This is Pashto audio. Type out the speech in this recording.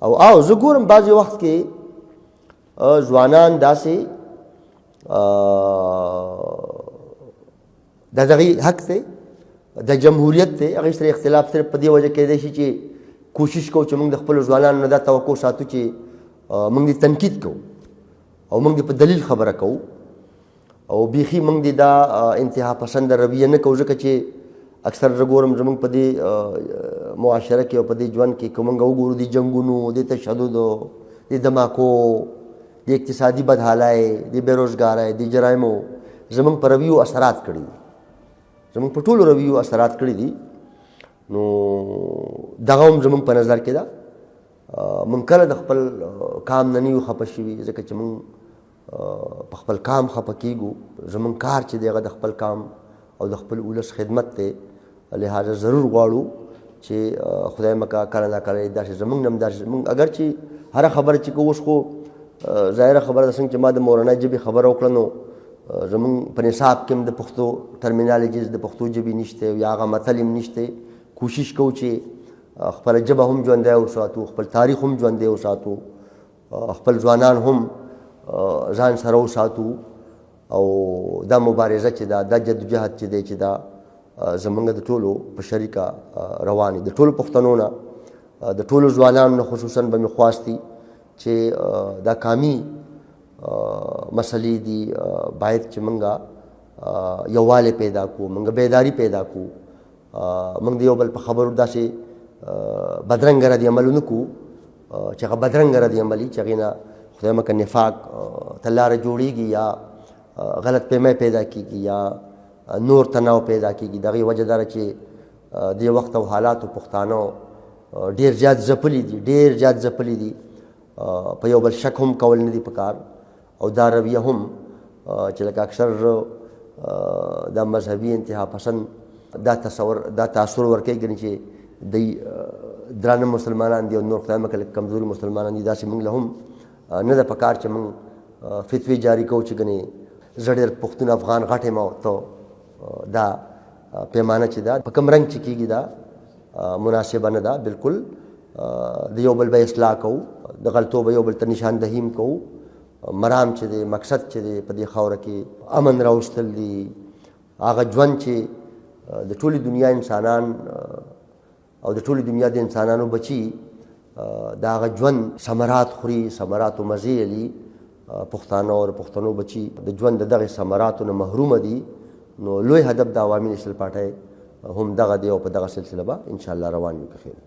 او زه ګورم بعضې وخت کې ځوانان داسې د دغې حق دی د جمهوریت دی هغې سره اختلاف صرف په دې وجه کیدی شي چې کوشش کوو چې موږ د خپلو ځوانانو نه دا توقع ساتو چې موږ دې تنقید کوو او موږ دې په دلیل خبره کوو او بیخي موږ دې دا انتها پسنده رویه نه کوو ځکه چې اکثر زه ګورم زموږ په دې معاشره کې او په دې ژوند کې که موږ وګورو د جنګونو د تشددو د دماکو د اقتصادي بدحالۍ د بېروزګارۍ د جرایمو زموږ په رویو اثرات کړي دي زموږ په ټولو رویو اثرات کړي دي نو دغه هم زموږ په نظر کې ده موږ کله د خپل کام نه نه یو خفه شوي ځکه چې موږ په خپل کام خفه کیږو زموږ کار چې دی هغه د خپل کام او د خپل ولس خدمت دی لهذا ضرور غواړو چې خدای مکه کله ناکله داسې زموږ نه هم داسې موږ اگر چې هره خبره چې کوو اوس خو ظاهره خبره ده څنګه چې ما د مورنۍ ژبې خبره وکړه نو زموږ په نصاب کې هم د پښتو ټرمینالوجیز د پښتو ژبې نشته یا هغه متل هم نشته کوشش کوو چې خپله ژبه هم ژوندی وساتو خپل تاریخ هم ژوندی وساتو خپل ځوانان هم ځان سره وساتو او دا مبارزه چې دا جدوجهد چې دی چې دا زموږ د ټولو په شریکه روان دي د ټولو پښتنو نه د ټولو ځوانانو نه خصوصا به مې خواستي چې دا کامي مسلې دي باید چې موږ یووالی پیدا کړو موږ بیداري پیدا کړو موږ د یو بل په خبرو داسې بدرنګه ردي عمل ونه کړو چې هغه بدرنګه ردي عملي چې هغې نه خدای مکه نفاق ته لاره جوړېږي یا غلط فهمۍ پیدا کېږي یا نور تناو پیدا کېږي د هغې وجه دا ده چې دې وخت او حالاتو پښتانه ډېر زیات ځپلي دي ډېر زیات ځپلي دي په یو بل شک هم کول نه دي پکار او دا رویه هم چې لکه اکثر دا مذهبي انتها پسند دا تاثر ورکوي ګنې چې دی درانه مسلمانان دي او نور خدای مکه لږ کمزوري مسلمانان دي داسې موږ له هم نه ده پکار چې موږ فتوی جاری کوو چې ګنې زه ډېر پښتون افغان غټ یم او ته دا پیمانه چې ده په کوم رنګ چې کېږي دا مناسبه نه ده بلکل د یو بل به اصلاح کوو د غلطو به یو بل ته نشاندهي هم کوو مرام چې دی مقصد چې دی په دې خاوره کې امن راوستل دي هغه ژوند چې د ټولې دنیا انسانان او د ټولې دنیا د انسانانو بچي د هغه ژوند ثمرات خوري ثمراتو مزې لي پښتانه او پښتنو بچي د ژوند د دغې ثمراتو نه محرومه دي نو لوی هدف د عوامي نېشنل پارټۍ هم دغه دی او په دغه سلسله به انشاءالله روان یو که خیر